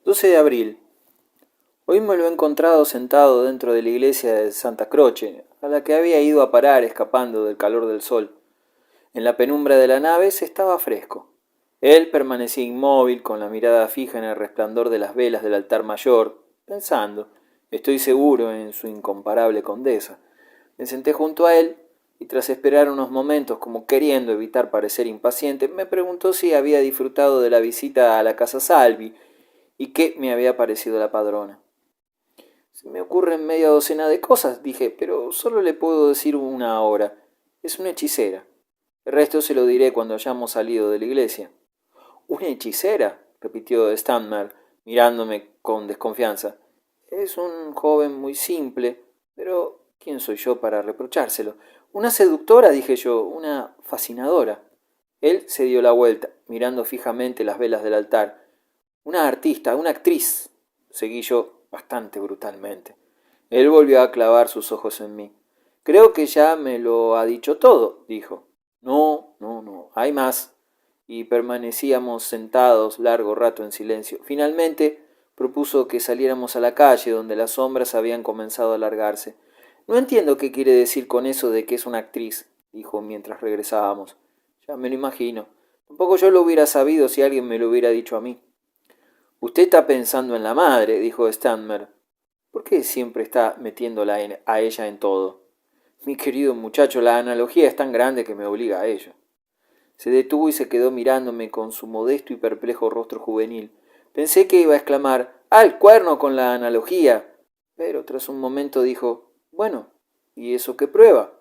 12 de abril. Hoy me lo he encontrado sentado dentro de la iglesia de Santa Croce, a la que había ido a parar escapando del calor del sol. En la penumbra de la nave se estaba fresco. Él permanecía inmóvil, con la mirada fija en el resplandor de las velas del altar mayor, pensando, estoy seguro, en su incomparable condesa. Me senté junto a él y tras esperar unos momentos como queriendo evitar parecer impaciente, me preguntó si había disfrutado de la visita a la casa Salvi y qué me había parecido la padrona. Se me ocurren media docena de cosas, dije, pero solo le puedo decir una ahora. Es una hechicera. El resto se lo diré cuando hayamos salido de la iglesia. ¿Una hechicera?, repitió Stanmer, mirándome con desconfianza. Es un joven muy simple, pero ¿quién soy yo para reprochárselo? Una seductora, dije yo, una fascinadora. Él se dio la vuelta, mirando fijamente las velas del altar. Una artista, una actriz, seguí yo bastante brutalmente. Él volvió a clavar sus ojos en mí. Creo que ya me lo ha dicho todo, dijo. No, hay más. Y permanecíamos sentados largo rato en silencio. Finalmente propuso que saliéramos a la calle, donde las sombras habían comenzado a alargarse. No entiendo qué quiere decir con eso de que es una actriz, dijo mientras regresábamos. Ya me lo imagino. Tampoco yo lo hubiera sabido si alguien me lo hubiera dicho a mí. Usted está pensando en la madre, dijo Stanmer. ¿Por qué siempre está metiéndola a ella en todo? Mi querido muchacho, la analogía es tan grande que me obliga a ello. Se detuvo y se quedó mirándome con su modesto y perplejo rostro juvenil. Pensé que iba a exclamar, ¡al cuerno con la analogía! Pero tras un momento dijo, bueno, ¿y eso qué prueba?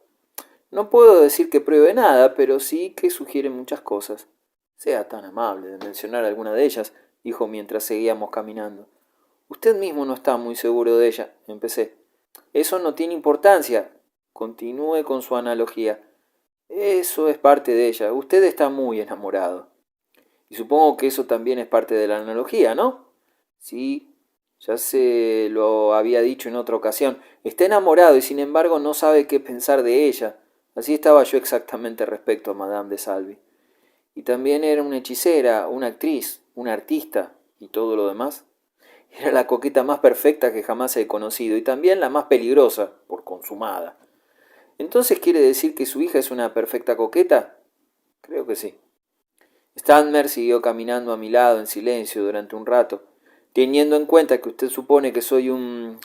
No puedo decir que pruebe nada, pero sí que sugiere muchas cosas. Sea tan amable de mencionar alguna de ellas, dijo mientras seguíamos caminando. Usted mismo no está muy seguro de ella, empecé. Eso no tiene importancia. Continúe con su analogía. Eso es parte de ella. Usted está muy enamorado. Y supongo que eso también es parte de la analogía, ¿no? Sí, ya se lo había dicho en otra ocasión. Está enamorado y sin embargo no sabe qué pensar de ella. Así estaba yo exactamente respecto a Madame de Salvi. Y también era una hechicera, una actriz, una artista y todo lo demás. Era la coqueta más perfecta que jamás he conocido y también la más peligrosa, por consumada. ¿Entonces quiere decir que su hija es una perfecta coqueta? Creo que sí. Stanmer siguió caminando a mi lado en silencio durante un rato, teniendo en cuenta que usted supone que soy un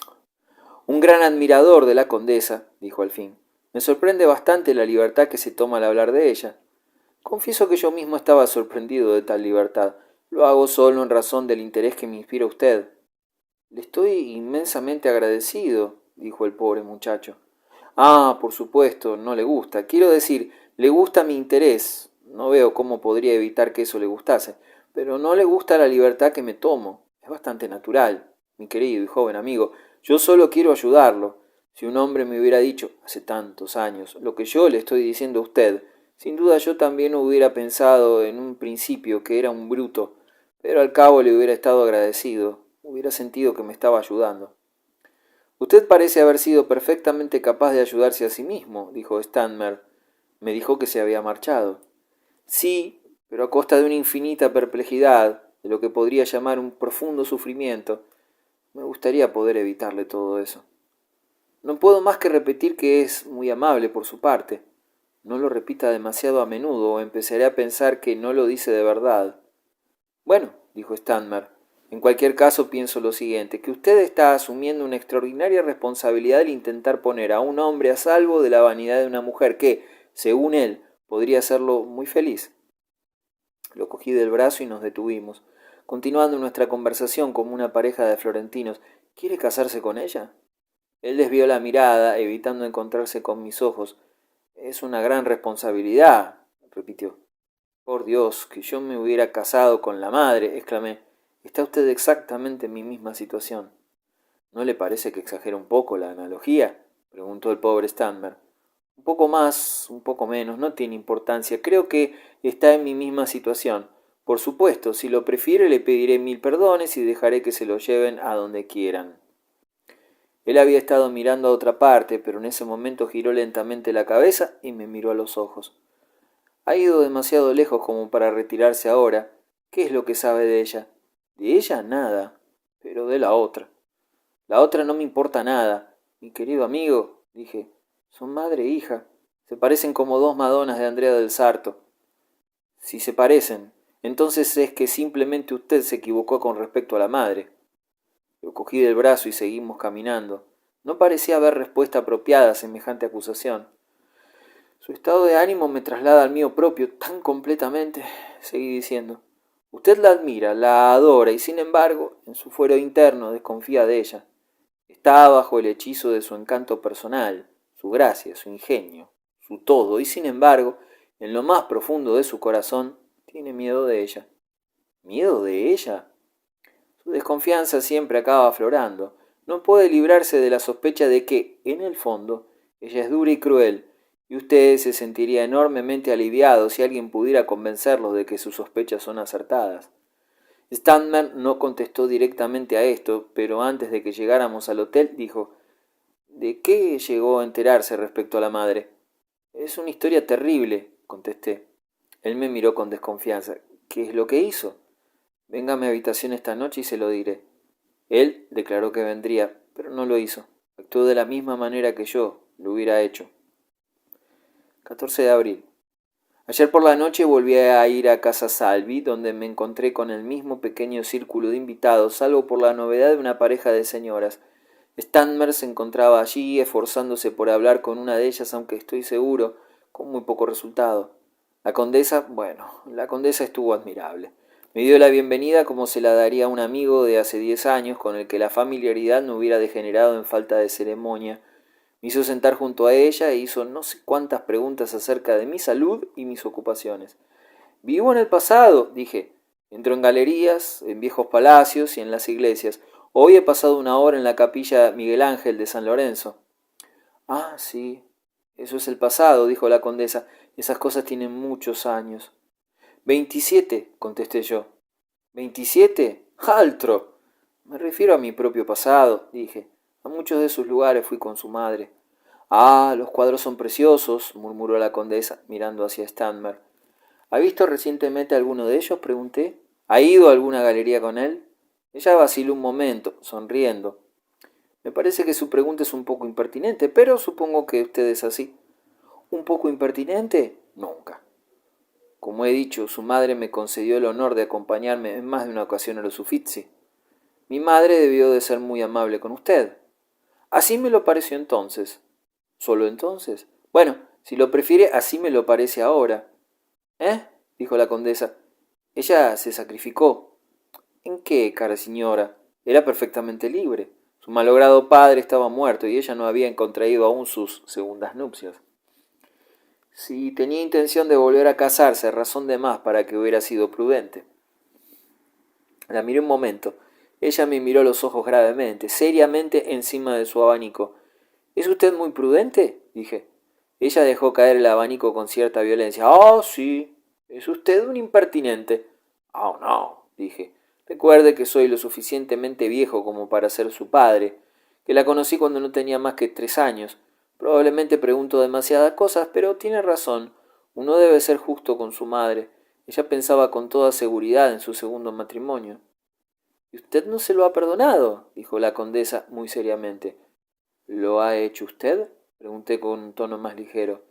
gran admirador de la condesa, dijo al fin. Me sorprende bastante la libertad que se toma al hablar de ella. Confieso que yo mismo estaba sorprendido de tal libertad. Lo hago solo en razón del interés que me inspira usted. Le estoy inmensamente agradecido, dijo el pobre muchacho. Ah, por supuesto, no le gusta. Quiero decir, le gusta mi interés. No veo cómo podría evitar que eso le gustase. Pero no le gusta la libertad que me tomo. Es bastante natural, mi querido y joven amigo. Yo solo quiero ayudarlo. Si un hombre me hubiera dicho, hace tantos años, lo que yo le estoy diciendo a usted, sin duda yo también hubiera pensado en un principio que era un bruto, pero al cabo le hubiera estado agradecido, hubiera sentido que me estaba ayudando. Usted parece haber sido perfectamente capaz de ayudarse a sí mismo, dijo Stanmer. Me dijo que se había marchado. Sí, pero a costa de una infinita perplejidad, de lo que podría llamar un profundo sufrimiento. Me gustaría poder evitarle todo eso. No puedo más que repetir que es muy amable por su parte. No lo repita demasiado a menudo o empezaré a pensar que no lo dice de verdad. Bueno, dijo Stanmer, en cualquier caso pienso lo siguiente, que usted está asumiendo una extraordinaria responsabilidad al intentar poner a un hombre a salvo de la vanidad de una mujer que, según él, podría hacerlo muy feliz. Lo cogí del brazo y nos detuvimos, continuando nuestra conversación como una pareja de florentinos. ¿Quiere casarse con ella? Él desvió la mirada, evitando encontrarse con mis ojos. Es una gran responsabilidad, repitió. Por Dios, que yo me hubiera casado con la madre, exclamé. Está usted exactamente en mi misma situación. ¿No le parece que exagera un poco la analogía?, preguntó el pobre Stanmer. Un poco más, un poco menos, no tiene importancia. Creo que está en mi misma situación. Por supuesto, si lo prefiere le pediré 1000 perdones y dejaré que se lo lleven a donde quieran. Él había estado mirando a otra parte, pero en ese momento giró lentamente la cabeza y me miró a los ojos. Ha ido demasiado lejos como para retirarse ahora. ¿Qué es lo que sabe de ella? De ella, nada. pero de la otra. La otra no me importa nada. Mi querido amigo, dije, son madre e hija. Se parecen como dos Madonas de Andrea del Sarto. Si se parecen, entonces es que simplemente usted se equivocó con respecto a la madre. Lo cogí del brazo y seguimos caminando. No parecía haber respuesta apropiada a semejante acusación. Su estado de ánimo me traslada al mío propio tan completamente, seguí diciendo. Usted la admira, la adora y sin embargo, en su fuero interno desconfía de ella. Está bajo el hechizo de su encanto personal, su gracia, su ingenio, su todo, y sin embargo, en lo más profundo de su corazón, tiene miedo de ella. ¿Miedo de ella? Su desconfianza siempre acaba aflorando. No puede librarse de la sospecha de que, en el fondo, ella es dura y cruel, y usted se sentiría enormemente aliviado si alguien pudiera convencerlo de que sus sospechas son acertadas. Stanmer no contestó directamente a esto, pero antes de que llegáramos al hotel dijo, ¿de qué llegó a enterarse respecto a la madre? Es una historia terrible, contesté. Él me miró con desconfianza. ¿Qué es lo que hizo? Venga a mi habitación esta noche y se lo diré. Él declaró que vendría, pero no lo hizo. Actuó de la misma manera que yo lo hubiera hecho. 14 de abril. Ayer por la noche volví a ir a casa Salvi, donde me encontré con el mismo pequeño círculo de invitados, salvo por la novedad de una pareja de señoras. Stanmer se encontraba allí, esforzándose por hablar con una de ellas, aunque estoy seguro, con muy poco resultado. La condesa estuvo admirable. Me dio la bienvenida como se la daría a un amigo de hace 10 años con el que la familiaridad no hubiera degenerado en falta de ceremonia. Me hizo sentar junto a ella e hizo no sé cuántas preguntas acerca de mi salud y mis ocupaciones. Vivo en el pasado, dije. Entro en galerías, en viejos palacios y en las iglesias. Hoy he pasado una hora en la capilla Miguel Ángel de San Lorenzo. Ah, sí, eso es el pasado, dijo la condesa. Esas cosas tienen muchos años. 27, contesté yo. ¿27? ¡Altro! Me refiero a mi propio pasado, dije. A muchos de esos lugares fui con su madre. Ah, los cuadros son preciosos, murmuró la condesa, mirando hacia Stanmer. ¿Ha visto recientemente alguno de ellos? Pregunté. ¿Ha ido a alguna galería con él? Ella vaciló un momento, sonriendo. Me parece que su pregunta es un poco impertinente, pero supongo que usted es así. ¿Un poco impertinente? Nunca. Como he dicho, su madre me concedió el honor de acompañarme en más de una ocasión a los Uffizi. Mi madre debió de ser muy amable con usted. Así me lo pareció entonces. ¿Solo entonces? Bueno, si lo prefiere, así me lo parece ahora. ¿Eh? Dijo la condesa. Ella se sacrificó. ¿En qué, cara señora? Era perfectamente libre. Su malogrado padre estaba muerto y ella no había contraído aún sus segundas nupcias. Si tenía intención de volver a casarse, razón de más para que hubiera sido prudente. La miré un momento. Ella me miró los ojos gravemente, seriamente encima de su abanico. ¿Es usted muy prudente? Dije. Ella dejó caer el abanico con cierta violencia. Oh, sí. Es usted un impertinente. Oh, no, dije. Recuerde que soy lo suficientemente viejo como para ser su padre, que la conocí cuando no tenía más que 3 años. Probablemente pregunto demasiadas cosas, pero tiene razón. Uno debe ser justo con su madre. Ella pensaba con toda seguridad en su segundo matrimonio. ¿Y usted no se lo ha perdonado? Dijo la condesa muy seriamente. ¿Lo ha hecho usted? Pregunté con un tono más ligero.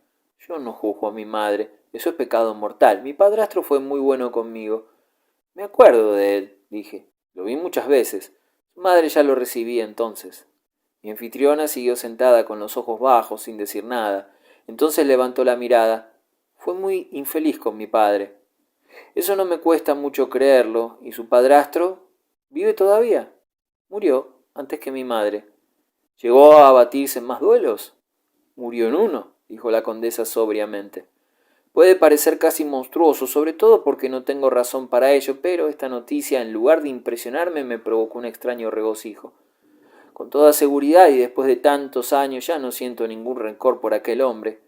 Yo no juzgo a mi madre. Eso es pecado mortal. Mi padrastro fue muy bueno conmigo. Me acuerdo de él, dije. Lo vi muchas veces. Su madre ya lo recibía entonces. Mi anfitriona siguió sentada con los ojos bajos, sin decir nada. Entonces levantó la mirada. Fue muy infeliz con mi padre. Eso no me cuesta mucho creerlo. ¿Y su padrastro? ¿Vive todavía? Murió antes que mi madre. ¿Llegó a abatirse en más duelos? Murió en uno, dijo la condesa sobriamente. Puede parecer casi monstruoso, sobre todo porque no tengo razón para ello, pero esta noticia, en lugar de impresionarme, me provocó un extraño regocijo. Con toda seguridad y después de tantos años ya no siento ningún rencor por aquel hombre.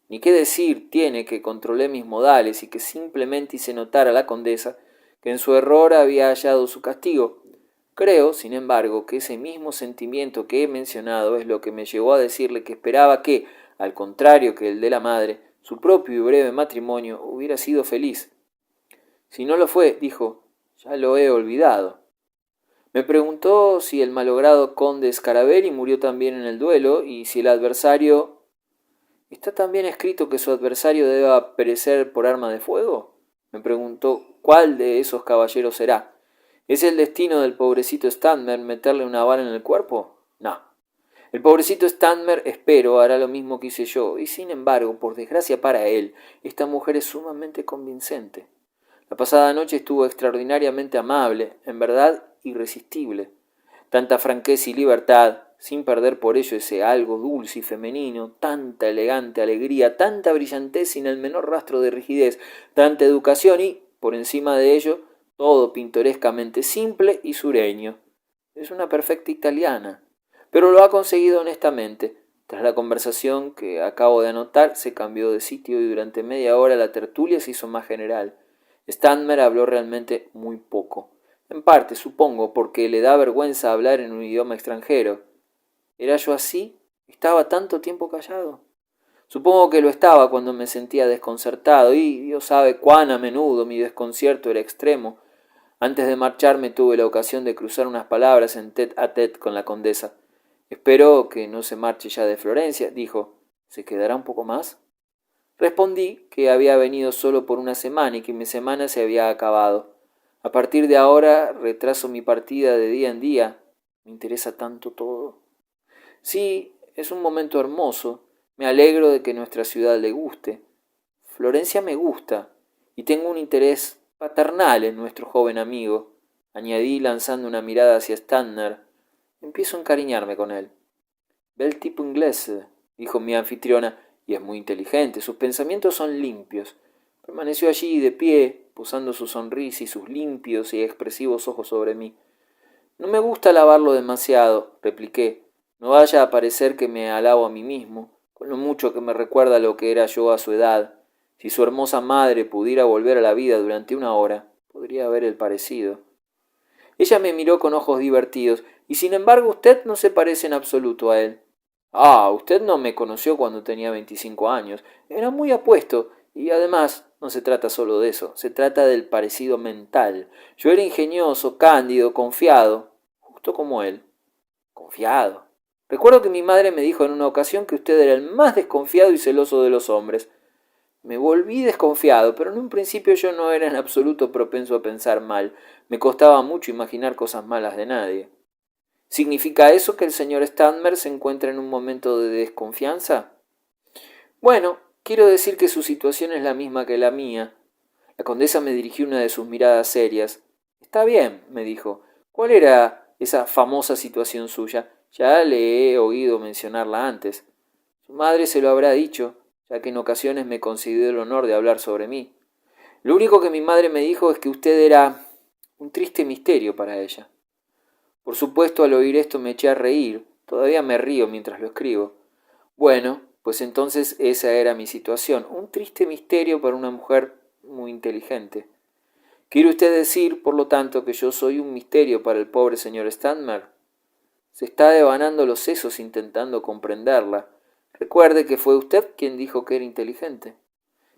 Ni qué decir tiene que controlé mis modales y que simplemente hice notar a la condesa que en su error había hallado su castigo. Creo, sin embargo, que ese mismo sentimiento que he mencionado es lo que me llevó a decirle que esperaba que, al contrario que el de la madre, su propio y breve matrimonio hubiera sido feliz. Si no lo fue, dijo, ya lo he olvidado. Me preguntó si el malogrado conde Scarabelli murió también en el duelo y si el adversario... ¿Está también escrito que su adversario deba perecer por arma de fuego? Me preguntó cuál de esos caballeros será. ¿Es el destino del pobrecito Stanmer meterle una bala en el cuerpo? No. El pobrecito Stanmer, espero, hará lo mismo que hice yo, y sin embargo, por desgracia para él, esta mujer es sumamente convincente. La pasada noche estuvo extraordinariamente amable, en verdad irresistible. Tanta franqueza y libertad, sin perder por ello ese algo dulce y femenino, tanta elegante alegría, tanta brillantez sin el menor rastro de rigidez, tanta educación y, por encima de ello, todo pintorescamente simple y sureño. Es una perfecta italiana, pero lo ha conseguido honestamente. Tras la conversación que acabo de anotar, se cambió de sitio y durante media hora la tertulia se hizo más general. Stanmer habló realmente muy poco. En parte, supongo, porque le da vergüenza hablar en un idioma extranjero. ¿Era yo así? ¿Estaba tanto tiempo callado? Supongo que lo estaba cuando me sentía desconcertado, y Dios sabe cuán a menudo mi desconcierto era extremo. Antes de marcharme tuve la ocasión de cruzar unas palabras en tête à tête con la condesa. Espero que no se marche ya de Florencia, dijo. ¿Se quedará un poco más? Respondí que había venido solo por una semana y que mi semana se había acabado. A partir de ahora retraso mi partida de día en día. Me interesa tanto todo. Sí, es un momento hermoso. Me alegro de que nuestra ciudad le guste. Florencia me gusta y tengo un interés paternal en nuestro joven amigo, añadí lanzando una mirada hacia Stanner. Empiezo a encariñarme con él. Bel tipo inglés, dijo mi anfitriona, y es muy inteligente. Sus pensamientos son limpios. Permaneció allí de pie, posando su sonrisa y sus limpios y expresivos ojos sobre mí. No me gusta alabarlo demasiado, repliqué. No vaya a parecer que me alabo a mí mismo, con lo mucho que me recuerda lo que era yo a su edad. Si su hermosa madre pudiera volver a la vida durante una hora, podría ver el parecido. Ella me miró con ojos divertidos, y sin embargo usted no se parece en absoluto a él. Ah, usted no me conoció cuando tenía 25 años. Era muy apuesto, y además no se trata solo de eso, se trata del parecido mental. Yo era ingenioso, cándido, confiado, justo como él. Confiado. Recuerdo que mi madre me dijo en una ocasión que usted era el más desconfiado y celoso de los hombres. Me volví desconfiado, pero en un principio yo no era en absoluto propenso a pensar mal. Me costaba mucho imaginar cosas malas de nadie. ¿Significa eso que el señor Stanmer se encuentra en un momento de desconfianza? Bueno, quiero decir que su situación es la misma que la mía. La condesa me dirigió una de sus miradas serias. Está bien, me dijo. ¿Cuál era esa famosa situación suya? Ya le he oído mencionarla antes. Su madre se lo habrá dicho, ya que en ocasiones me concedió el honor de hablar sobre mí. Lo único que mi madre me dijo es que usted era un triste misterio para ella. Por supuesto, al oír esto me eché a reír. Todavía me río mientras lo escribo. Bueno, pues entonces esa era mi situación. Un triste misterio para una mujer muy inteligente. ¿Quiere usted decir, por lo tanto, que yo soy un misterio para el pobre señor Stanmer? Se está devanando los sesos intentando comprenderla. Recuerde que fue usted quien dijo que era inteligente.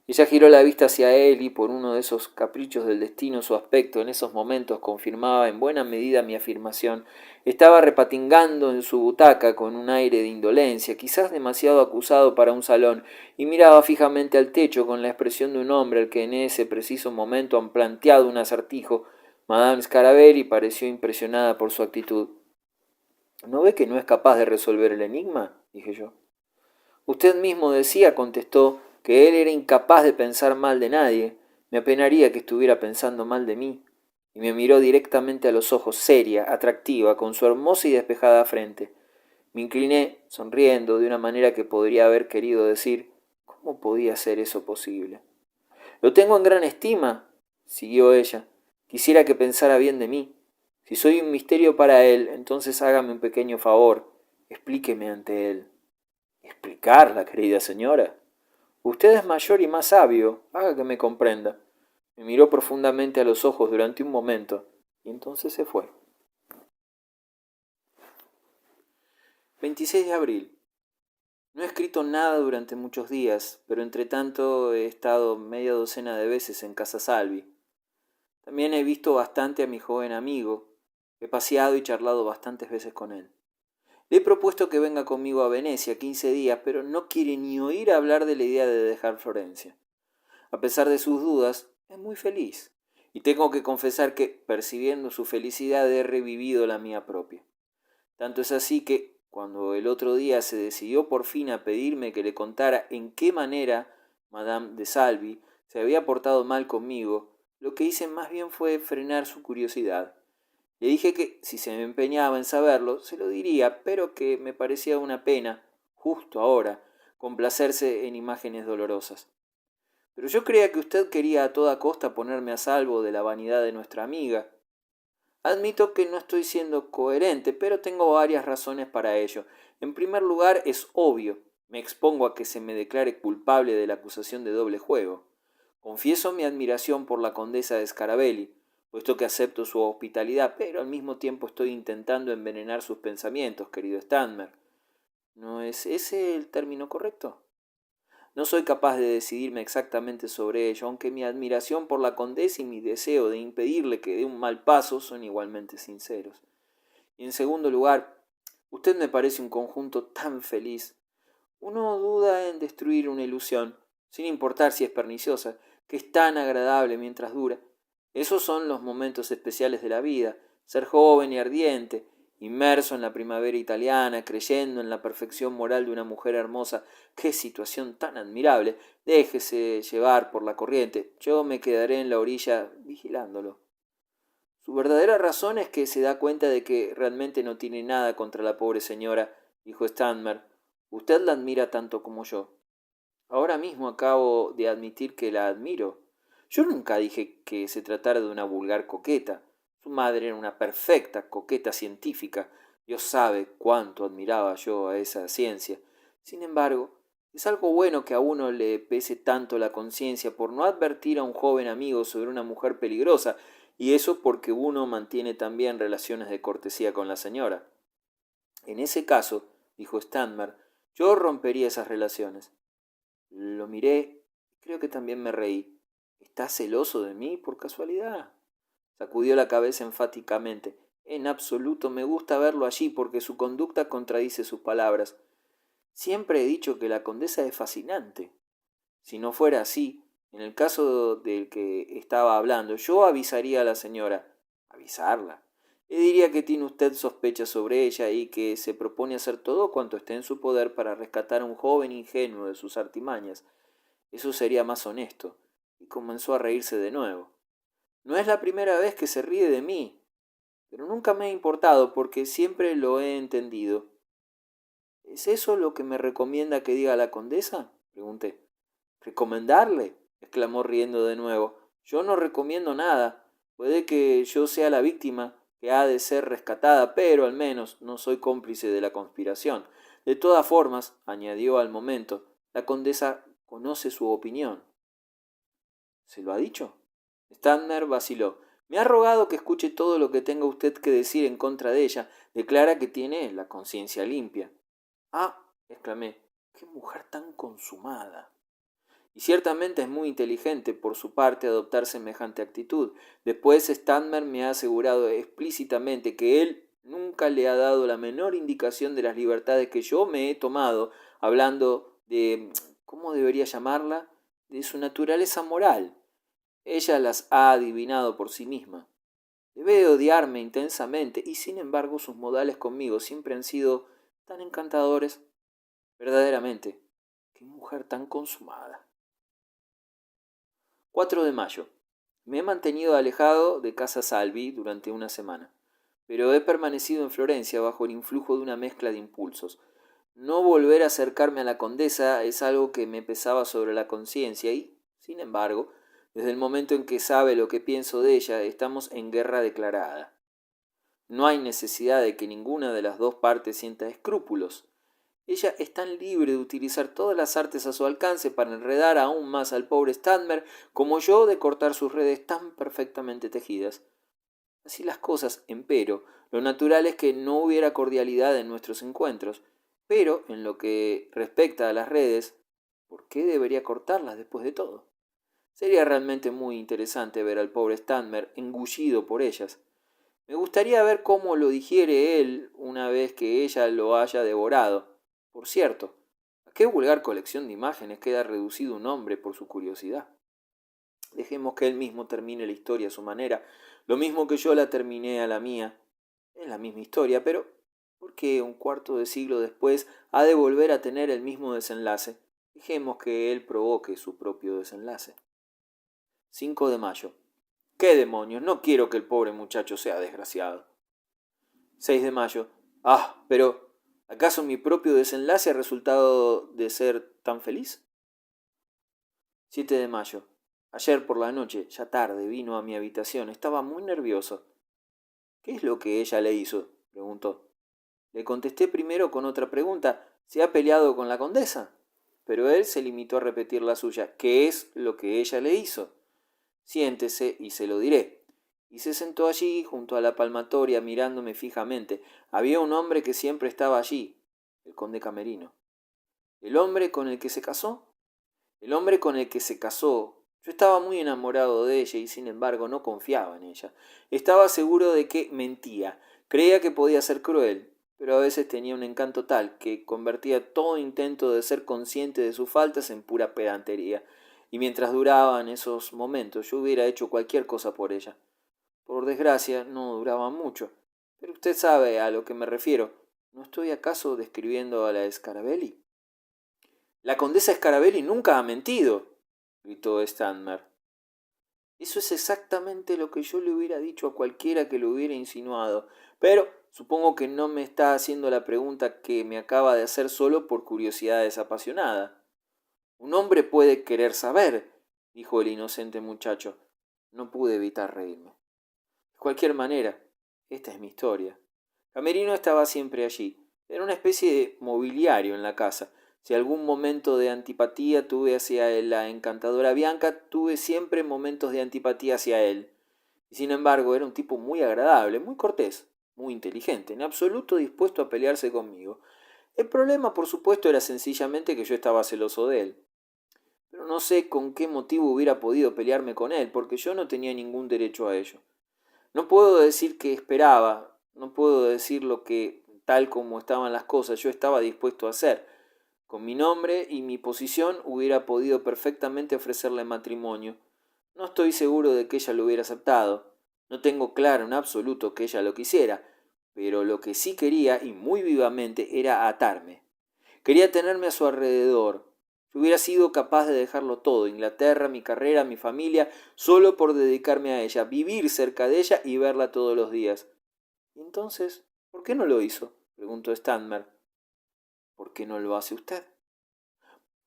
Ella giró la vista hacia él y por uno de esos caprichos del destino su aspecto en esos momentos confirmaba en buena medida mi afirmación. Estaba repatingando en su butaca con un aire de indolencia, quizás demasiado acusado para un salón, y miraba fijamente al techo con la expresión de un hombre al que en ese preciso momento han planteado un acertijo. Madame Scarabelli pareció impresionada por su actitud. ¿No ve que no es capaz de resolver el enigma?, dije yo. Usted mismo decía, contestó, que él era incapaz de pensar mal de nadie. Me apenaría que estuviera pensando mal de mí. Y me miró directamente a los ojos, seria, atractiva, con su hermosa y despejada frente. Me incliné, sonriendo, de una manera que podría haber querido decir, ¿cómo podía ser eso posible? Lo tengo en gran estima, siguió ella. Quisiera que pensara bien de mí. Si soy un misterio para él, entonces hágame un pequeño favor. Explíqueme ante él. ¿Explicarla, querida señora? Usted es mayor y más sabio. Haga que me comprenda. Me miró profundamente a los ojos durante un momento, y entonces se fue. 26 de abril. No he escrito nada durante muchos días, pero entre tanto he estado media docena de veces en casa Salvi. También he visto bastante a mi joven amigo. He paseado y charlado bastantes veces con él. Le he propuesto que venga conmigo a Venecia 15 días, pero no quiere ni oír hablar de la idea de dejar Florencia. A pesar de sus dudas, es muy feliz. Y tengo que confesar que, percibiendo su felicidad, he revivido la mía propia. Tanto es así que, cuando el otro día se decidió por fin a pedirme que le contara en qué manera Madame de Salvi se había portado mal conmigo, lo que hice más bien fue frenar su curiosidad. Le dije que, si se me empeñaba en saberlo, se lo diría, pero que me parecía una pena, justo ahora, complacerse en imágenes dolorosas. Pero yo creía que usted quería a toda costa ponerme a salvo de la vanidad de nuestra amiga. Admito que no estoy siendo coherente, pero tengo varias razones para ello. En primer lugar, es obvio, me expongo a que se me declare culpable de la acusación de doble juego. Confieso mi admiración por la condesa de Scarabelli, puesto que acepto su hospitalidad, pero al mismo tiempo estoy intentando envenenar sus pensamientos, querido Stanmer. ¿No es ese el término correcto? No soy capaz de decidirme exactamente sobre ello, aunque mi admiración por la condesa y mi deseo de impedirle que dé un mal paso son igualmente sinceros. Y en segundo lugar, usted me parece un conjunto tan feliz. Uno duda en destruir una ilusión, sin importar si es perniciosa, que es tan agradable mientras dura. Esos son los momentos especiales de la vida, ser joven y ardiente, inmerso en la primavera italiana, creyendo en la perfección moral de una mujer hermosa. ¡Qué situación tan admirable! Déjese llevar por la corriente, yo me quedaré en la orilla vigilándolo. Su verdadera razón es que se da cuenta de que realmente no tiene nada contra la pobre señora, dijo Stanmer. Usted la admira tanto como yo. Ahora mismo acabo de admitir que la admiro. Yo nunca dije que se tratara de una vulgar coqueta. Su madre era una perfecta coqueta científica. Dios sabe cuánto admiraba yo a esa ciencia. Sin embargo, es algo bueno que a uno le pese tanto la conciencia por no advertir a un joven amigo sobre una mujer peligrosa, y eso porque uno mantiene también relaciones de cortesía con la señora. En ese caso, dijo Stanmer, yo rompería esas relaciones. Lo miré y creo que también me reí. ¿Está celoso de mí por casualidad? Sacudió la cabeza enfáticamente. En absoluto me gusta verlo allí porque su conducta contradice sus palabras. Siempre he dicho que la condesa es fascinante. Si no fuera así, en el caso del que estaba hablando, yo avisaría a la señora. ¿Avisarla? Le diría que tiene usted sospechas sobre ella y que se propone hacer todo cuanto esté en su poder para rescatar a un joven ingenuo de sus artimañas. Eso sería más honesto. Y comenzó a reírse de nuevo. No es la primera vez que se ríe de mí, pero nunca me ha importado porque siempre lo he entendido. ¿Es eso lo que me recomienda que diga a la condesa? Pregunté. ¿Recomendarle? Exclamó riendo de nuevo. Yo no recomiendo nada. Puede que yo sea la víctima que ha de ser rescatada, pero al menos no soy cómplice de la conspiración. De todas formas, añadió al momento, la condesa conoce su opinión. ¿Se lo ha dicho? Stanmer vaciló. Me ha rogado que escuche todo lo que tenga usted que decir en contra de ella. Declara que tiene la conciencia limpia. Ah, exclamé, qué mujer tan consumada. Y ciertamente es muy inteligente por su parte adoptar semejante actitud. Después Stanmer me ha asegurado explícitamente que él nunca le ha dado la menor indicación de las libertades que yo me he tomado, hablando de, ¿cómo debería llamarla?, de su naturaleza moral. Ella las ha adivinado por sí misma. Debe de odiarme intensamente y sin embargo sus modales conmigo siempre han sido tan encantadores. Verdaderamente, qué mujer tan consumada. 4 de mayo. Me he mantenido alejado de casa Salvi durante una semana, pero he permanecido en Florencia bajo el influjo de una mezcla de impulsos. No volver a acercarme a la condesa es algo que me pesaba sobre la conciencia y, sin embargo, desde el momento en que sabe lo que pienso de ella, estamos en guerra declarada. No hay necesidad de que ninguna de las dos partes sienta escrúpulos. Ella es tan libre de utilizar todas las artes a su alcance para enredar aún más al pobre Stanmer como yo de cortar sus redes tan perfectamente tejidas. Así las cosas, empero, lo natural es que no hubiera cordialidad en nuestros encuentros, pero en lo que respecta a las redes, ¿por qué debería cortarlas después de todo? Sería realmente muy interesante ver al pobre Stanmer engullido por ellas. Me gustaría ver cómo lo digiere él una vez que ella lo haya devorado. Por cierto, ¿a qué vulgar colección de imágenes queda reducido un hombre por su curiosidad? Dejemos que él mismo termine la historia a su manera, lo mismo que yo la terminé a la mía. Es la misma historia, pero ¿por qué un cuarto de siglo después ha de volver a tener el mismo desenlace? Dejemos que él provoque su propio desenlace. 5 de mayo. ¿Qué demonios? No quiero que el pobre muchacho sea desgraciado. 6 de mayo. Ah, pero ¿acaso mi propio desenlace ha resultado de ser tan feliz? 7 de mayo. Ayer por la noche, ya tarde, vino a mi habitación. Estaba muy nervioso. ¿Qué es lo que ella le hizo? Preguntó. Le contesté primero con otra pregunta. ¿Se ha peleado con la condesa? Pero él se limitó a repetir la suya. ¿Qué es lo que ella le hizo? Siéntese y se lo diré. Y se sentó allí, junto a la palmatoria, mirándome fijamente. Había un hombre que siempre estaba allí, el conde Camerino. ¿El hombre con el que se casó? El hombre con el que se casó. Yo estaba muy enamorado de ella y sin embargo no confiaba en ella. Estaba seguro de que mentía. Creía que podía ser cruel, pero a veces tenía un encanto tal que convertía todo intento de ser consciente de sus faltas en pura pedantería. Y mientras duraban esos momentos yo hubiera hecho cualquier cosa por ella. Por desgracia no duraba mucho. Pero usted sabe a lo que me refiero. ¿No estoy acaso describiendo a la Scarabelli? La condesa Scarabelli nunca ha mentido, gritó Stanmer. Eso es exactamente lo que yo le hubiera dicho a cualquiera que lo hubiera insinuado, pero supongo que no me está haciendo la pregunta que me acaba de hacer solo por curiosidad desapasionada. Un hombre puede querer saber, dijo el inocente muchacho. No pude evitar reírme. De cualquier manera, esta es mi historia. Camerino estaba siempre allí. Era una especie de mobiliario en la casa. Si algún momento de antipatía tuve hacia la encantadora Bianca, tuve siempre momentos de antipatía hacia él. Y sin embargo, era un tipo muy agradable, muy cortés, muy inteligente, en absoluto dispuesto a pelearse conmigo. El problema, por supuesto, era sencillamente que yo estaba celoso de él. Pero no sé con qué motivo hubiera podido pelearme con él, porque yo no tenía ningún derecho a ello. No puedo decir que esperaba, no puedo decir lo que, tal como estaban las cosas, yo estaba dispuesto a hacer. Con mi nombre y mi posición hubiera podido perfectamente ofrecerle matrimonio. No estoy seguro de que ella lo hubiera aceptado. No tengo claro en absoluto que ella lo quisiera, pero lo que sí quería, y muy vivamente, era atarme. Quería tenerme a su alrededor. Yo hubiera sido capaz de dejarlo todo, Inglaterra, mi carrera, mi familia, solo por dedicarme a ella, vivir cerca de ella y verla todos los días. ¿Y entonces, por qué no lo hizo? Preguntó Stanmer. ¿Por qué no lo hace usted?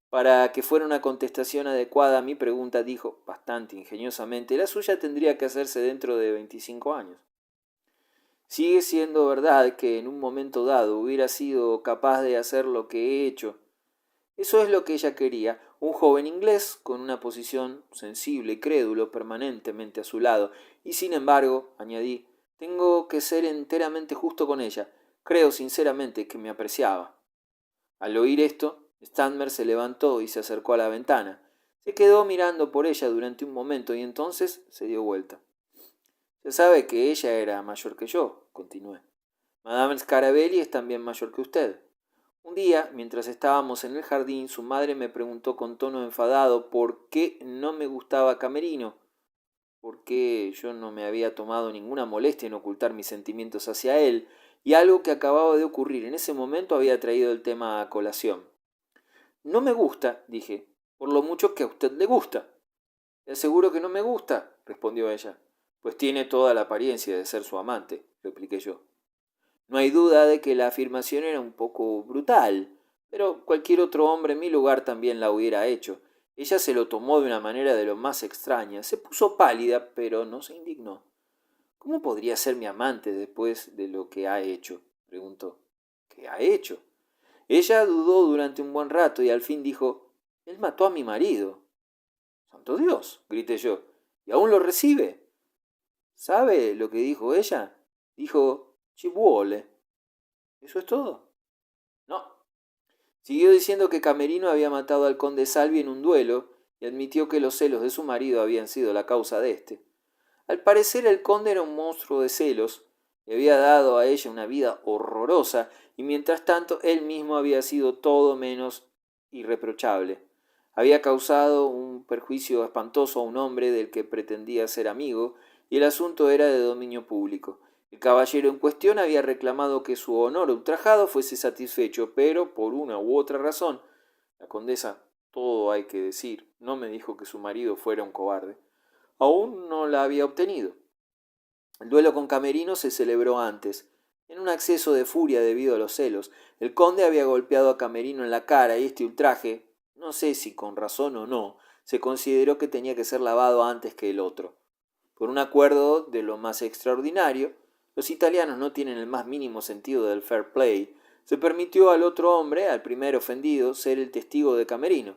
Para que fuera una contestación adecuada a mi pregunta, dijo, bastante ingeniosamente, la suya tendría que hacerse dentro de 25 años. Sigue siendo verdad que en un momento dado hubiera sido capaz de hacer lo que he hecho. Eso es lo que ella quería, un joven inglés con una posición sensible y crédulo permanentemente a su lado. Y sin embargo, añadí, tengo que ser enteramente justo con ella. Creo sinceramente que me apreciaba. Al oír esto, Stanmer se levantó y se acercó a la ventana. Se quedó mirando por ella durante un momento y entonces se dio vuelta. Ya sabe que ella era mayor que yo, continué. Madame Scarabelli es también mayor que usted. Un día, mientras estábamos en el jardín, su madre me preguntó con tono enfadado por qué no me gustaba Camerino, por qué yo no me había tomado ninguna molestia en ocultar mis sentimientos hacia él, y algo que acababa de ocurrir en ese momento había traído el tema a colación. No me gusta, dije, por lo mucho que a usted le gusta. Le aseguro que no me gusta, respondió ella. Pues tiene toda la apariencia de ser su amante, repliqué yo. No hay duda de que la afirmación era un poco brutal, pero cualquier otro hombre en mi lugar también la hubiera hecho. Ella se lo tomó de una manera de lo más extraña. Se puso pálida, pero no se indignó. ¿Cómo podría ser mi amante después de lo que ha hecho? Preguntó. ¿Qué ha hecho? Ella dudó durante un buen rato y al fin dijo, él mató a mi marido. ¡Santo Dios! Grité yo. ¿Y aún lo recibe? ¿Sabe lo que dijo ella? Dijo, ci vuole. ¿Eso es todo? No. Siguió diciendo que Camerino había matado al conde Salvi en un duelo y admitió que los celos de su marido habían sido la causa de éste. Al parecer el conde era un monstruo de celos, Le había dado a ella una vida horrorosa y mientras tanto él mismo había sido todo menos irreprochable. Había causado un perjuicio espantoso a un hombre del que pretendía ser amigo y el asunto era de dominio público. El caballero en cuestión había reclamado que su honor ultrajado fuese satisfecho, pero por una u otra razón, la condesa, todo hay que decir, no me dijo que su marido fuera un cobarde, aún no la había obtenido. El duelo con Camerino se celebró antes. En un acceso de furia debido a los celos, el conde había golpeado a Camerino en la cara y este ultraje, no sé si con razón o no, se consideró que tenía que ser lavado antes que el otro. Por un acuerdo de lo más extraordinario, los italianos no tienen el más mínimo sentido del fair play, se permitió al otro hombre, al primer ofendido, ser el testigo de Camerino.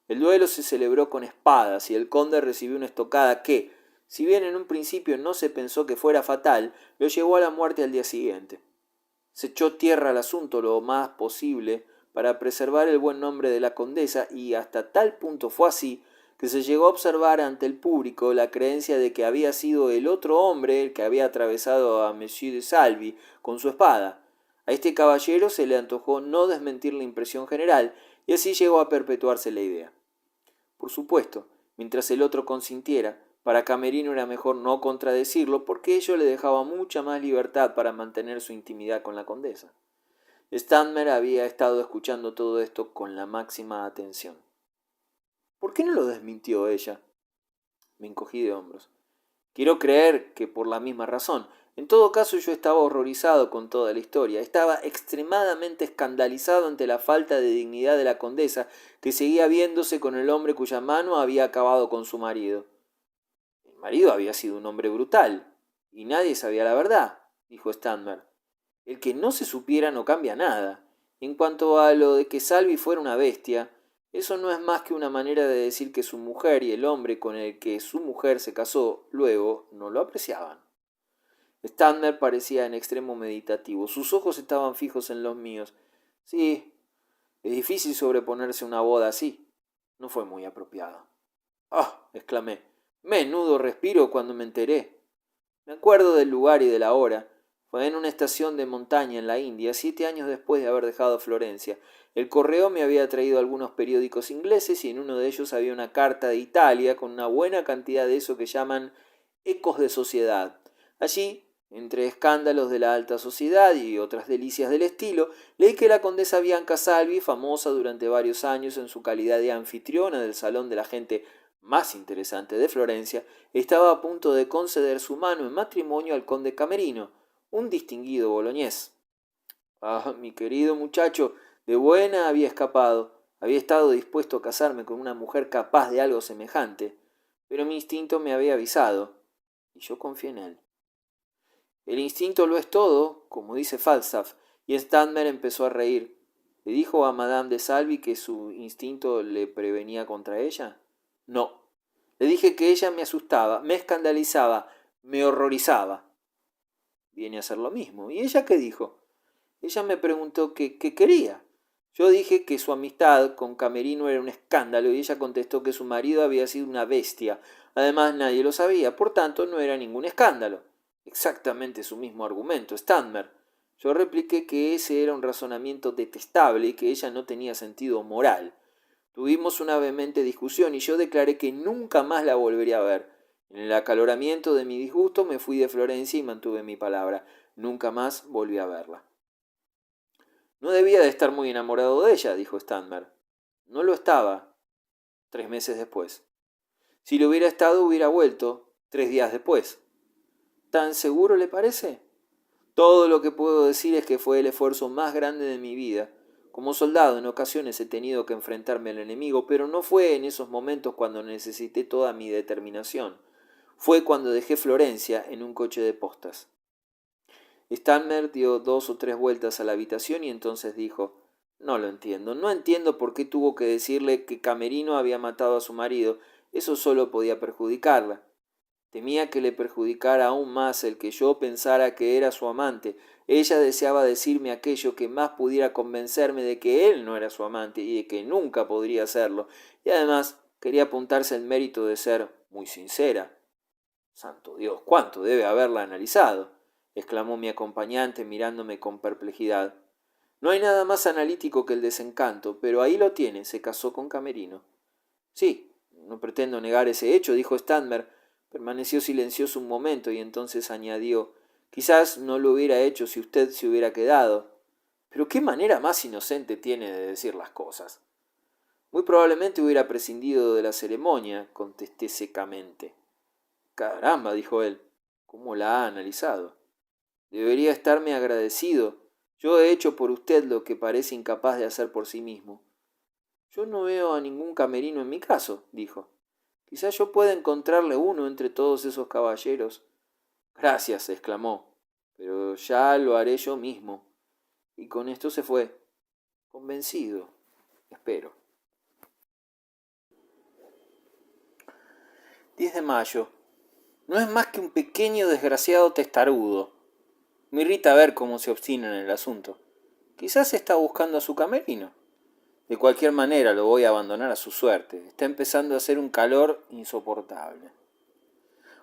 El duelo se celebró con espadas y el conde recibió una estocada que, si bien en un principio no se pensó que fuera fatal, lo llevó a la muerte al día siguiente. Se echó tierra al asunto lo más posible para preservar el buen nombre de la condesa y hasta tal punto fue así que se llegó a observar ante el público la creencia de que había sido el otro hombre el que había atravesado a Monsieur de Salvi con su espada. A este caballero se le antojó no desmentir la impresión general y así llegó a perpetuarse la idea. Por supuesto, mientras el otro consintiera, para Camerino era mejor no contradecirlo porque ello le dejaba mucha más libertad para mantener su intimidad con la condesa. Stanmer había estado escuchando todo esto con la máxima atención. ¿Por qué no lo desmintió ella? Me encogí de hombros. Quiero creer que por la misma razón. En todo caso yo estaba horrorizado con toda la historia. Estaba extremadamente escandalizado ante la falta de dignidad de la condesa, que seguía viéndose con el hombre cuya mano había acabado con su marido. El marido había sido un hombre brutal, y nadie sabía la verdad, dijo Stanmer. El que no se supiera no cambia nada. En cuanto a lo de que Salvi fuera una bestia, eso no es más que una manera de decir que su mujer y el hombre con el que su mujer se casó luego no lo apreciaban. Stanmer parecía en extremo meditativo. Sus ojos estaban fijos en los míos. Sí, es difícil sobreponerse a una boda así. No fue muy apropiada. ¡Ah! Exclamé. Menudo respiro cuando me enteré. Me acuerdo del lugar y de la hora. Fue en una estación de montaña en la India, 7 años después de haber dejado Florencia. El correo me había traído algunos periódicos ingleses y en uno de ellos había una carta de Italia con una buena cantidad de eso que llaman ecos de sociedad. Allí, entre escándalos de la alta sociedad y otras delicias del estilo, leí que la condesa Bianca Salvi, famosa durante varios años en su calidad de anfitriona del salón de la gente más interesante de Florencia, estaba a punto de conceder su mano en matrimonio al conde Camerino, un distinguido boloñés. Ah, mi querido muchacho, de buena había escapado. Había estado dispuesto a casarme con una mujer capaz de algo semejante, pero mi instinto me había avisado, y yo confié en él. El instinto lo es todo, como dice Falstaff, y Stanmer empezó a reír. ¿Le dijo a Madame de Salvi que su instinto le prevenía contra ella? No. Le dije que ella me asustaba, me escandalizaba, me horrorizaba. Viene a ser lo mismo. ¿Y ella qué dijo? Ella me preguntó qué quería. Yo dije que su amistad con Camerino era un escándalo y ella contestó que su marido había sido una bestia. Además nadie lo sabía, por tanto no era ningún escándalo. Exactamente su mismo argumento, Stanmer. Yo repliqué que ese era un razonamiento detestable y que ella no tenía sentido moral. Tuvimos una vehemente discusión y yo declaré que nunca más la volvería a ver. En el acaloramiento de mi disgusto me fui de Florencia y mantuve mi palabra. Nunca más volví a verla. No debía de estar muy enamorado de ella, dijo Stanmer. No lo estaba. 3 meses después. Si lo hubiera estado, hubiera vuelto 3 días después. ¿Tan seguro le parece? Todo lo que puedo decir es que fue el esfuerzo más grande de mi vida. Como soldado en ocasiones he tenido que enfrentarme al enemigo, pero no fue en esos momentos cuando necesité toda mi determinación. Fue cuando dejé Florencia en un coche de postas. Stanmer dio 2 o 3 vueltas a la habitación y entonces dijo: No lo entiendo. No entiendo por qué tuvo que decirle que Camerino había matado a su marido. Eso solo podía perjudicarla. Temía que le perjudicara aún más el que yo pensara que era su amante. Ella deseaba decirme aquello que más pudiera convencerme de que él no era su amante y de que nunca podría serlo. Y además quería apuntarse el mérito de ser muy sincera. Santo Dios, cuánto debe haberla analizado. exclamó mi acompañante mirándome con perplejidad. No hay nada más analítico que el desencanto, pero ahí lo tiene, se casó con Camerino. Sí, no pretendo negar ese hecho, dijo Stanmer. Permaneció silencioso un momento y entonces añadió, quizás no lo hubiera hecho si usted se hubiera quedado. Pero qué manera más inocente tiene de decir las cosas. Muy probablemente hubiera prescindido de la ceremonia, contesté secamente. Caramba, dijo él, ¿cómo la ha analizado? Debería estarme agradecido. Yo he hecho por usted lo que parece incapaz de hacer por sí mismo. Yo no veo a ningún camerino en mi caso, dijo. Quizás yo pueda encontrarle uno entre todos esos caballeros. Gracias, exclamó, pero ya lo haré yo mismo. Y con esto se fue, convencido, espero. 10 de mayo. No es más que un pequeño desgraciado testarudo. Me irrita ver cómo se obstina en el asunto. Quizás está buscando a su camerino. De cualquier manera lo voy a abandonar a su suerte. Está empezando a hacer un calor insoportable.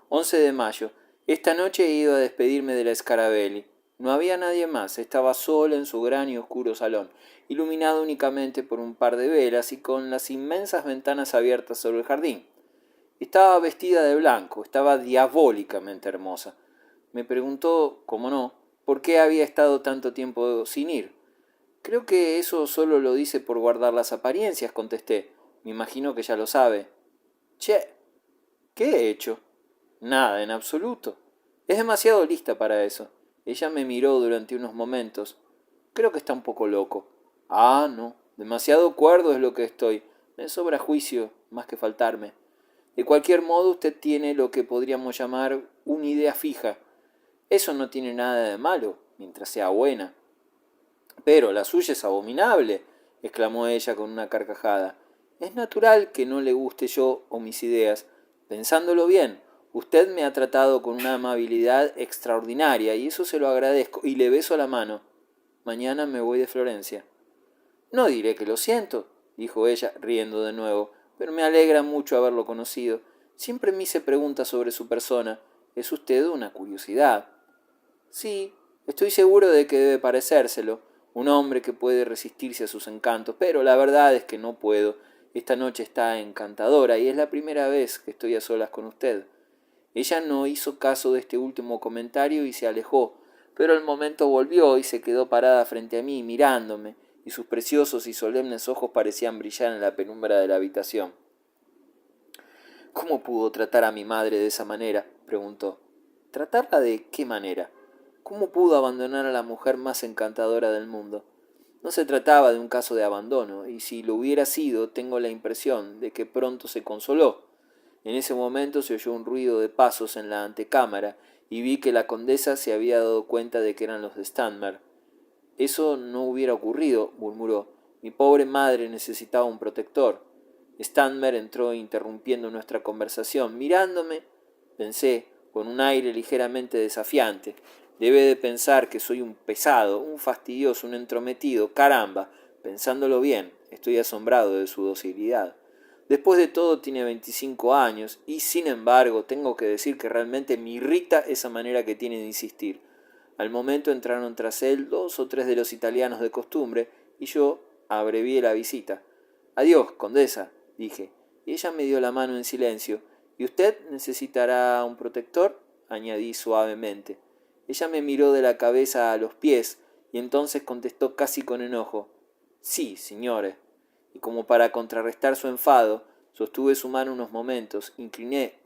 11 de mayo. Esta noche he ido a despedirme de la Scarabelli. No había nadie más, estaba sola en su gran y oscuro salón, iluminado únicamente por un par de velas y con las inmensas ventanas abiertas sobre el jardín. Estaba vestida de blanco, estaba diabólicamente hermosa. Me preguntó, como no, por qué había estado tanto tiempo sin ir. Creo que eso solo lo dice por guardar las apariencias, contesté. Me imagino que ya lo sabe. Che, ¿qué he hecho? Nada, en absoluto. Es demasiado lista para eso. Ella me miró durante unos momentos. Creo que está un poco loco. Ah, no. Demasiado cuerdo es lo que estoy. Me sobra juicio, más que faltarme. De cualquier modo, usted tiene lo que podríamos llamar una idea fija. Eso no tiene nada de malo, mientras sea buena. Pero la suya es abominable, exclamó ella con una carcajada. Es natural que no le guste yo o mis ideas. Pensándolo bien, usted me ha tratado con una amabilidad extraordinaria y eso se lo agradezco y le beso la mano. Mañana me voy de Florencia. No diré que lo siento, dijo ella, riendo de nuevo, pero me alegra mucho haberlo conocido. Siempre me hice preguntas sobre su persona. Es usted una curiosidad. Sí, estoy seguro de que debe parecérselo, un hombre que puede resistirse a sus encantos, pero la verdad es que no puedo. Esta noche está encantadora y es la primera vez que estoy a solas con usted. Ella no hizo caso de este último comentario y se alejó, pero al momento volvió y se quedó parada frente a mí mirándome, y sus preciosos y solemnes ojos parecían brillar en la penumbra de la habitación. ¿Cómo pudo tratar a mi madre de esa manera?, preguntó. ¿Tratarla de qué manera? ¿Cómo pudo abandonar a la mujer más encantadora del mundo? No se trataba de un caso de abandono, y si lo hubiera sido, tengo la impresión de que pronto se consoló. En ese momento se oyó un ruido de pasos en la antecámara, y vi que la condesa se había dado cuenta de que eran los de Stanmer. Eso no hubiera ocurrido, murmuró. Mi pobre madre necesitaba un protector. Stanmer entró interrumpiendo nuestra conversación. Mirándome, pensé, con un aire ligeramente desafiante. Debe de pensar que soy un pesado, un fastidioso, un entrometido. Caramba, pensándolo bien, estoy asombrado de su docilidad. Después de todo tiene 25 años y, sin embargo, tengo que decir que realmente me irrita esa manera que tiene de insistir. Al momento entraron tras él 2 o 3 de los italianos de costumbre y yo abrevié la visita. Adiós, condesa, dije, y ella me dio la mano en silencio. ¿Y usted necesitará un protector?, añadí suavemente. Ella me miró de la cabeza a los pies y entonces contestó casi con enojo. Sí, señores. Y como para contrarrestar su enfado, sostuve su mano unos momentos, incliné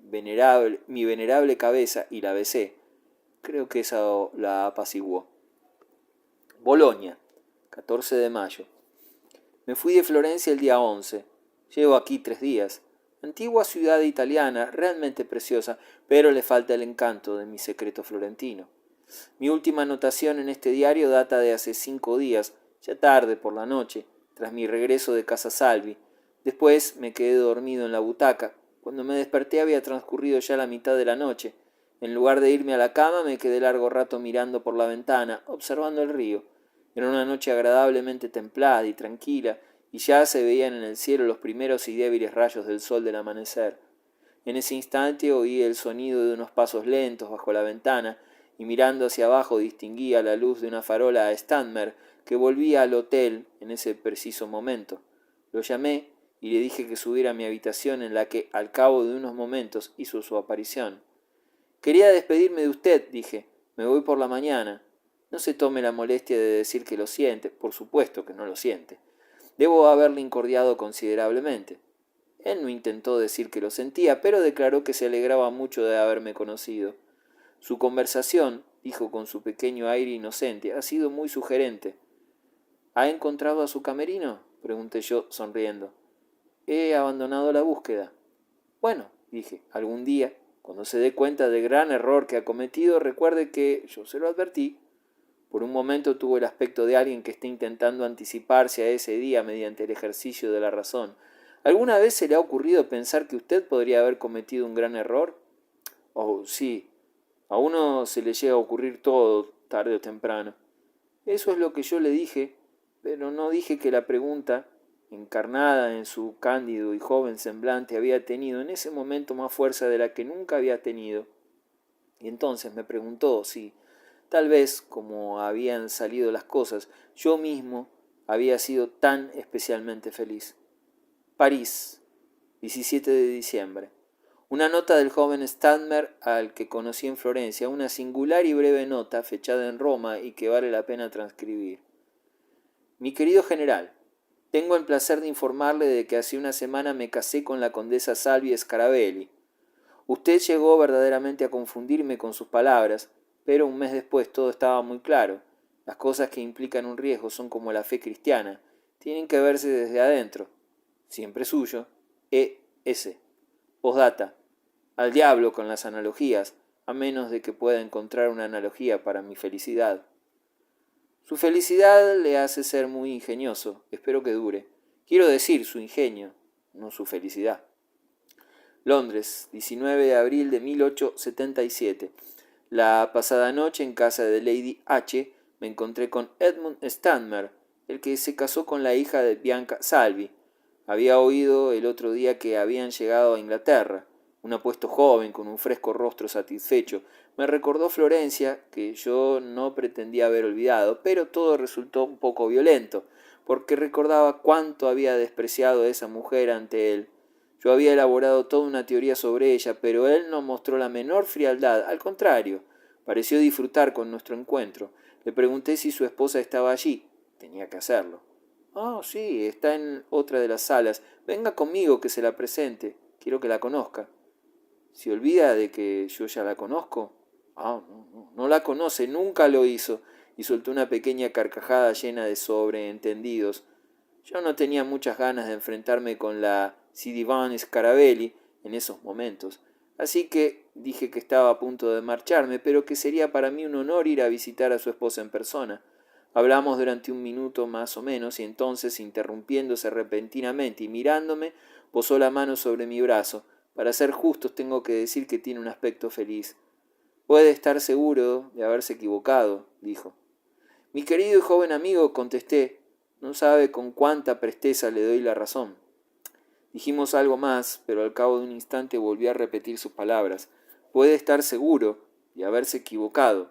mi venerable cabeza y la besé. Creo que eso la apaciguó. Bolonia, 14 de mayo. Me fui de Florencia el día 11. Llevo aquí 3 días. Antigua ciudad italiana, realmente preciosa, pero le falta el encanto de mi secreto florentino. Mi última anotación en este diario data de hace 5 días, ya tarde por la noche, tras mi regreso de Casa Salvi. Después me quedé dormido en la butaca. Cuando me desperté había transcurrido ya la mitad de la noche. En lugar de irme a la cama me quedé largo rato mirando por la ventana, observando el río. Era una noche agradablemente templada y tranquila, y ya se veían en el cielo los primeros y débiles rayos del sol del amanecer. En ese instante oí el sonido de unos pasos lentos bajo la ventana, y mirando hacia abajo distinguí a la luz de una farola a Stanmer, que volvía al hotel en ese preciso momento. Lo llamé y le dije que subiera a mi habitación, en la que, al cabo de unos momentos, hizo su aparición. Quería despedirme de usted, dije. Me voy por la mañana. No se tome la molestia de decir que lo siente. Por supuesto que no lo siente. Debo haberle incordiado considerablemente. Él no intentó decir que lo sentía, pero declaró que se alegraba mucho de haberme conocido. Su conversación, dijo con su pequeño aire inocente, ha sido muy sugerente. ¿Ha encontrado a su camerino?, pregunté yo, sonriendo. He abandonado la búsqueda. Bueno, dije, algún día, cuando se dé cuenta del gran error que ha cometido, recuerde que yo se lo advertí. Por un momento tuvo el aspecto de alguien que está intentando anticiparse a ese día mediante el ejercicio de la razón. ¿Alguna vez se le ha ocurrido pensar que usted podría haber cometido un gran error? Oh, sí. A uno se le llega a ocurrir todo, tarde o temprano. Eso es lo que yo le dije, pero no dije que la pregunta, encarnada en su cándido y joven semblante, había tenido en ese momento más fuerza de la que nunca había tenido. Y entonces me preguntó si, tal vez, como habían salido las cosas, yo mismo había sido tan especialmente feliz. París, 17 de diciembre. Una nota del joven Stanmer, al que conocí en Florencia, una singular y breve nota fechada en Roma y que vale la pena transcribir. Mi querido general, tengo el placer de informarle de que hace una semana me casé con la condesa Salvi Scarabelli. Usted llegó verdaderamente a confundirme con sus palabras, pero un mes después todo estaba muy claro. Las cosas que implican un riesgo son como la fe cristiana, tienen que verse desde adentro. Siempre suyo, E.S. Postdata. Al diablo con las analogías, a menos de que pueda encontrar una analogía para mi felicidad. Su felicidad le hace ser muy ingenioso, espero que dure. Quiero decir, su ingenio, no su felicidad. Londres, 19 de abril de 1877. La pasada noche en casa de Lady H. me encontré con Edmund Stanmer, el que se casó con la hija de Bianca Salvi. Había oído el otro día que habían llegado a Inglaterra. Un apuesto joven con un fresco rostro satisfecho. Me recordó Florencia, que yo no pretendía haber olvidado, pero todo resultó un poco violento, porque recordaba cuánto había despreciado a esa mujer ante él. Yo había elaborado toda una teoría sobre ella, pero él no mostró la menor frialdad, al contrario, pareció disfrutar con nuestro encuentro. Le pregunté si su esposa estaba allí. Tenía que hacerlo. Oh, sí, está en otra de las salas. Venga conmigo que se la presente. Quiero que la conozca. ¿Se olvida de que yo ya la conozco? Ah, no la conoce, nunca lo hizo. Y soltó una pequeña carcajada llena de sobreentendidos. Yo no tenía muchas ganas de enfrentarme con la Sidivan Scarabelli en esos momentos, así que dije que estaba a punto de marcharme, pero que sería para mí un honor ir a visitar a su esposa en persona. Hablamos durante un minuto más o menos, y entonces, interrumpiéndose repentinamente y mirándome, posó la mano sobre mi brazo. Para ser justos tengo que decir que tiene un aspecto feliz. Puede estar seguro de haberse equivocado, dijo. Mi querido y joven amigo, contesté, no sabe con cuánta presteza le doy la razón. Dijimos algo más, pero al cabo de un instante volvió a repetir sus palabras. Puede estar seguro de haberse equivocado.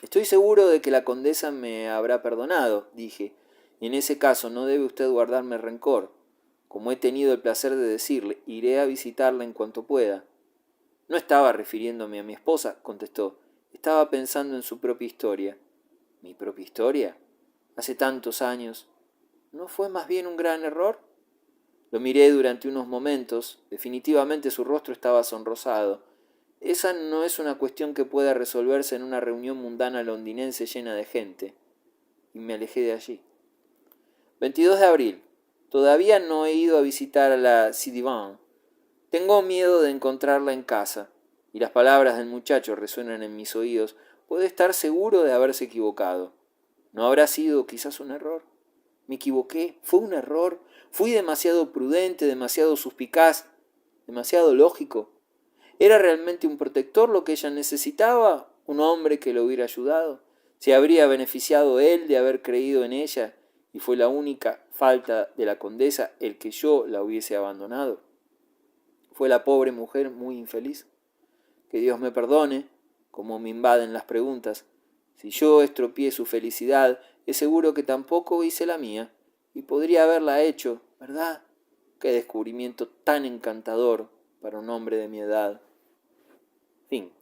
Estoy seguro de que la condesa me habrá perdonado, dije, y en ese caso no debe usted guardarme rencor. Como he tenido el placer de decirle, iré a visitarla en cuanto pueda. No estaba refiriéndome a mi esposa, contestó. Estaba pensando en su propia historia. ¿Mi propia historia? Hace tantos años. ¿No fue más bien un gran error? Lo miré durante unos momentos. Definitivamente su rostro estaba sonrosado. Esa no es una cuestión que pueda resolverse en una reunión mundana londinense llena de gente. Y me alejé de allí. 22 de abril. Todavía no he ido a visitar a la Sidivan. Tengo miedo de encontrarla en casa. Y las palabras del muchacho resuenan en mis oídos. Puede estar seguro de haberse equivocado. ¿No habrá sido quizás un error? Me equivoqué, fue un error, fui demasiado prudente, demasiado suspicaz, demasiado lógico. ¿Era realmente un protector lo que ella necesitaba? ¿Un hombre que lo hubiera ayudado? ¿Se habría beneficiado él de haber creído en ella y fue la única falta de la condesa el que yo la hubiese abandonado? ¿Fue la pobre mujer muy infeliz? Que Dios me perdone, cómo me invaden las preguntas. Si yo estropeé su felicidad, es seguro que tampoco hice la mía, y podría haberla hecho, ¿verdad? Qué descubrimiento tan encantador para un hombre de mi edad. Fin.